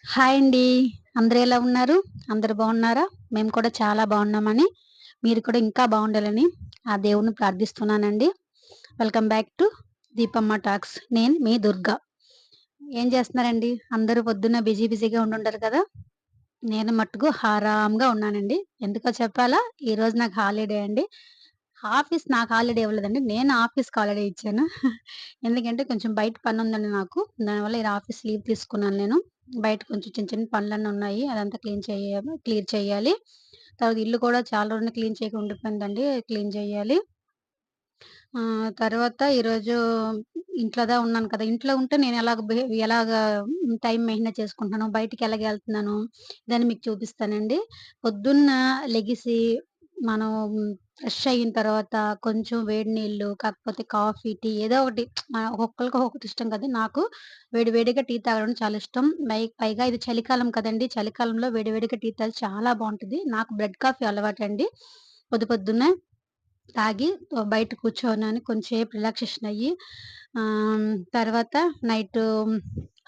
Hi అండి. అందరూ ఎలా ఉన్నారు? అందరూ బాగున్నారా? మేము కూడా చాలా బాగున్నామని, మీరు కూడా ఇంకా బాగుండాలని ఆ దేవుడిని ప్రార్థిస్తున్నానండి. Welcome back to Deepamma talks. నేను మీ దుర్గా. ఏం చేస్తున్నారండి? అందరూ పొద్దున్న బిజీగా ఉండుంటారు కదా! నేను మట్టుకు ఆరాంగా ఉన్నానండి. ఎందుకో చెప్పాలా? ఈరోజు నాకు హాలిడే అండి. ఆఫీస్ నాకు హాలిడే ఇవ్వలేదండి. నేను ఆఫీస్‌కి హాలిడే ఇచ్చాను. ఎందుకంటే కొంచెం బయట పనుందండి నాకు. దానివల్ల ఈరోజు ఆఫీస్ లీవ్ తీసుకున్నాను నేను. బయట కొంచెం చిన్న చిన్న పనులన్నీ ఉన్నాయి. అదంతా క్లియర్ చేయాలి. తర్వాత ఇల్లు కూడా చాలా రోజులు క్లీన్ చేయకుండా ఉండిపోయిందండి. క్లీన్ చేయాలి. తర్వాత ఈరోజు ఇంట్లోదే ఉన్నాను కదా! ఇంట్లో ఉంటే నేను ఎలాగా టైమ్ మెయింటైన్ చేసుకుంటున్నాను, బయటికి ఎలాగెళ్తున్నాను, ఇదని మీకు చూపిస్తానండి. పొద్దున్న లెగిసి మనం ఫ్రెష్ అయిన తర్వాత కొంచెం వేడి నీళ్ళు, కాకపోతే కాఫీ, టీ ఏదో ఒకటి ఒక్కొక్కళ్ళకి ఒక్కొక్కటి ఇష్టం కదా! నాకు వేడి వేడిగా టీ తాగడం చాలా ఇష్టం. పైగా ఇది చలికాలం కదండీ! చలికాలంలో వేడి వేడిగా టీ తాగితే చాలా బావుంటది. నాకు బ్రెడ్ కాఫీ అలవాటండి. పొద్దున్నే తాగి బయట కూర్చోన్నాను. కొంచెంసేపు రిలాక్సేషన్ అయ్యి తర్వాత నైటు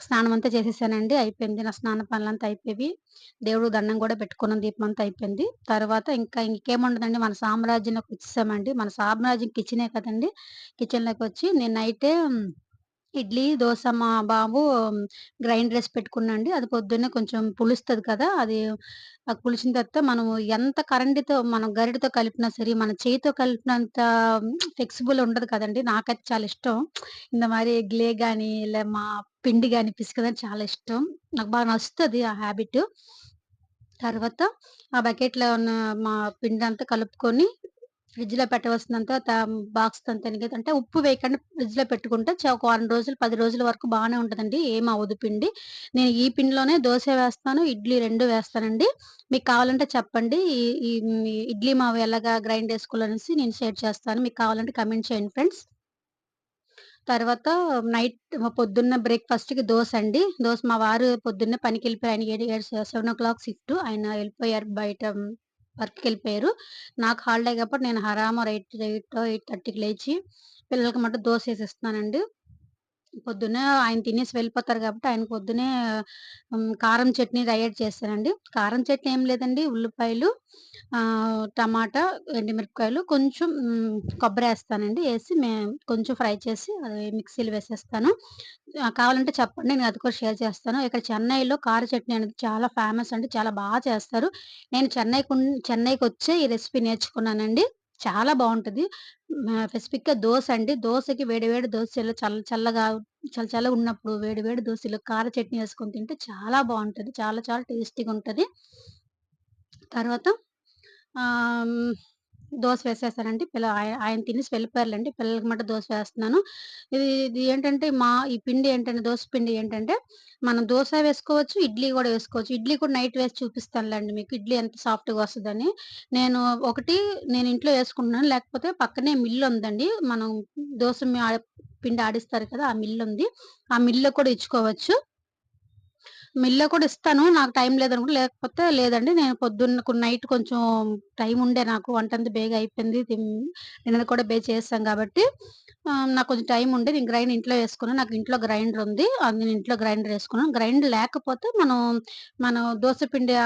స్నానమంతా చేసేసానండి. అయిపోయింది. నా స్నాన పనులంతా అయిపోయి, దేవుడికి దండం గూడా పెట్టుకున్నాను. దీపమంతా అయిపోయింది. తర్వాత ఇంకేముండదండి మన సామ్రాజ్యంలోకొచ్చేసామండి. మన సామ్రాజ్యం కిచెనే కదండీ! కిచెన్‌లోకొచ్చి నేను నైటే ఇడ్లీ, దోస మా బాబు గ్రైండరేసి పెట్టుకున్నాండి. అది పొద్దున్నే కొంచెం పులుస్తది కదా! అది పులిసిన తర్వాత మనము ఎంత కరండితో మనం గరిటెతో కలిపినా సరే, మన చేయితో కలిపినంత ఫ్లెక్సిబుల్ ఉండదు కదండీ! నాకైతే చాలా ఇష్టం. இந்த మారి గ్లే గాని, మా పిండి గాని పిసకడం చాలా ఇష్టం. నాకు బాగా నచ్చుతది ఆ హాబిటు. తర్వాత ఆ బకెట్‌లో ఉన్న మా పిండంతా కలుపుకొని ఫ్రిడ్జ్‌లో పెట్టవలసినంత బాక్స్ అంటే ఉప్పు వేయకుండా ఫ్రిడ్జ్‌లో పెట్టుకుంటే ఒక వారం రోజులు, 10 రోజుల వరకు బానే ఉంటదండి. ఏమవ్వదు పిండి. నేను ఈ పిండిలోనే దోస వేస్తాను, ఇడ్లీ 2 వేస్తానండి. మీకు కావాలంటే చెప్పండి. ఈ ఈ మీ ఇడ్లీ మావు ఎలాగా గ్రైండ్ చేసుకోవాలనేసి నేను షేర్ చేస్తాను. మీకు కావాలంటే కామెంట్ చేయండి ఫ్రెండ్స్. తర్వాత పొద్దున్న బ్రేక్‌ఫాస్ట్‌కి దోసండి. మా వారు పొద్దున్నే పనికెళ్ళిపోయారు. ఆయన 7:00 షిఫ్ట్. ఆయన ఎళ్ళిపోయారు బయట వర్క్‌కెళ్ళిపోయారు. నాకు హాలిడే కాబట్టి నేను హరామర్ 8:30కి లేచి పిల్లలకి మటు దోసేసిస్తున్నానండి. పొద్దున్నే ఆయన తినేసి వెళ్ళిపోతారు గాబట్టి, ఆయన పొద్దున్నే కారం చట్నీ తయారు చేశానండి. కారం చట్నీ ఏం లేదండి. ఉల్లిపాయలు, టమాటా, ఎండుమిరపకాయలు, కొంచెం కొబ్బరేస్తానండి. కొంచెం ఫ్రై చేసి అది మిక్సీలో వేసేస్తాను. కావాలంటే చెప్పండి. నేను అది కూడా షేర్ చేస్తాను. ఇక్కడ చెన్నైలో కార చట్నీ అనేది చాలా ఫేమస్ అండి. చాలా చేస్తారు. నేను చెన్నైకొచ్చే ఈ రెసిపీ నేర్చుకున్నానండి. చాలా బావుంటది. స్పెసిఫిక్‌గా దోస అండి. దోసకి వేడి వేడి దోసలో చల్లగున్నప్పుడు వేడి వేడి దోసలో కార చట్నీ యేసుకొని తింటే చాలా బావుంటది. చాలా చాలా టేస్టీగుంటది. తర్వాత ఆహ్, హ్మ్. దోస వేసేసానండి. ఆయన తినేసి వెళ్ళిపోయారులెండి. పిల్లలకి మటు దోస వేస్తున్నాను. ఇది ఏంటంటే ఈ పిండి ఏంటంటే దోస పిండి ఏంటంటే, మనం దోస వేసుకోవచ్చు, ఇడ్లీ గూడా వేసుకోవచ్చు. ఇడ్లీ కూడా నైట్ వేసి చూపిస్తానులెండి మీకు. ఇడ్లీ ఎంత సాఫ్ట్‌గా వస్తదని. నేను ఒకటి నేను ఇంట్లో వేసుకుంటున్నాను. లేకపోతే పక్కనే మిల్లుందండి. మనం దోస మి ఆడ పిండి ఆడిస్తారు కదా! ఆ మిల్లుంది. ఆ మిల్లులో కూడా ఇచ్చుకోవచ్చు. మిల్లులో కూడా ఇస్తాను. నాకు టైం లేకపోతే లేదండి. నేను నైట్ కొంచెం టైం ఉండే నాకు వంటంతా బేగా అయిపోయింది. డిన్నర్ కూడా చేసేసాం కాబట్టి నాకు కొంచెం టైం ఉండే నేను ఇంట్లో వేసుకున్నాను. నాకు ఇంట్లో గ్రైండర్ ఉంది. అది నేను ఇంట్లో గ్రైండర్ ఏసుకున్నాను. గ్రైండర్ లేకపోతే మనం దోస పిండి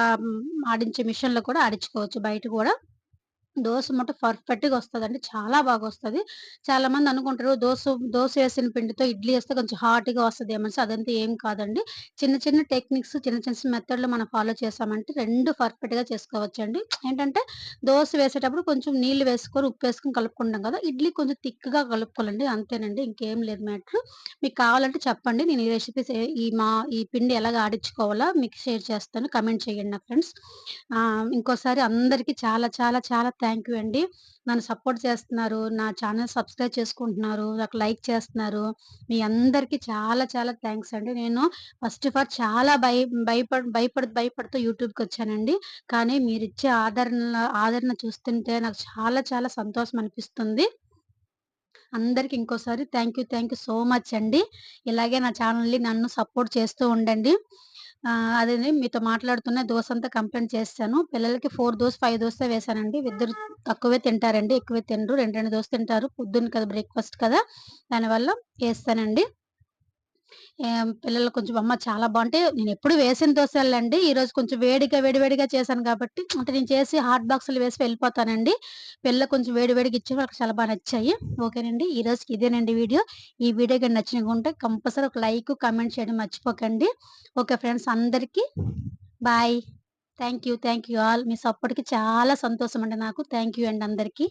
ఆడించే మిషన్‌లో కూడా ఆడించుకోవచ్చు బయట గూడా. దోస మటు పర్ఫెక్ట్‌గా వస్తదండి. చాలా బాగొస్తది. చాలామంది అనుకుంటారు దోసేసిన పిండితో ఇడ్లీ ఏస్తే కొంచెం హార్డ్‌గా వస్తదేమోసి అదంతా ఏం కాదండి. చిన్న చిన్న టెక్నిక్స్ చిన్న మెథడ్‌లు మనం ఫాలో చేశామంటే 2 పర్ఫెక్ట్‌గా చేసుకోవచ్చండి. ఏంటంటే దోస వేసేటప్పుడు కొంచెం నీళ్లు వేసుకొని, ఉప్పేసుకొని కలుపుకుంటాం కదా! ఇడ్లీ కొంచెం థిక్‌గా కలుపుకోవాలండి. అంతేనండి. ఇంకేం లేదు మ్యాటరు. మీకు కావాలంటే చెప్పండి. నేను ఈ రెసిపీస్ ఈ పిండి ఎలాగ ఆడించుకోవాలో మీకు షేర్ చేస్తాను. కామెంట్ చేయండి నా ఫ్రెండ్స్. ఇంకోసారి అందరికి చాలా చాలా చాలా థ్యాంక్ యూ అండి. నన్ను సపోర్ట్ చేస్తున్నారు. నా ఛానెల్ సబ్స్క్రైబ్ చేసుకుంటున్నారు. నాకు లైక్ చేస్తున్నారు. మీ అందరికి చాలా చాలా థాంక్స్ అండి. నేను ఫస్ట్ ఆఫ్ ఆల్ చాలా భయపడుతూ యూట్యూబ్‌కొచ్చానండి. కానీ మీరిచ్చే ఆదరణ చూస్తుంటే నాకు చాలా చాలా సంతోషం అనిపిస్తుంది. అందరికి ఇంకోసారి థ్యాంక్ యూ సో మచ్ అండి. ఇలాగే నా ఛానెల్‌ని నన్ను సపోర్ట్ చేస్తూ ఉండండి. అదేనే మీతో మాట్లాడుతున్న దోసంతా కంప్లీట్ చేసేసాను. పిల్లలకి 4 దోస, 5 దోసే వేశానండి. ఇద్దరు తక్కువే తింటారండి. ఎక్కువే తినరు. 2, 2 దోస తింటారు. పొద్దున్న కదా బ్రేక్‌ఫాస్ట్ కదా! దానివల్ల ఏస్తానండి. పిల్లలు కొంచెం అమ్మ చాలా అంటే నేనెప్పుడు వేసిన దోసలేండి. ఈరోజు కొంచెం వేడి వేడిగా చేశాను కాబట్టి అంటే నేను చేసి హాట్ బాక్స్‌లో వేసి వెళ్ళిపోతానండి. పిల్లలు కొంచెం వేడి వేడిగా ఇచ్చాను. వాళ్ళకి చాలా నచ్చాయి. ఓకేనండి. ఈరోజుకి ఇదేనండి వీడియో. ఈ వీడియో గాని నచ్చినకుంటే కంపల్సరీ ఒక లైక్, కామెంట్ చేయడం మర్చిపోకండి. ఓకే ఫ్రెండ్స్ అందరికి బాయ్. Thank you all. మీ సపోర్ట్‌కి చాలా సంతోషమండి నాకు. థాంక్ యూ అండి అందరికి.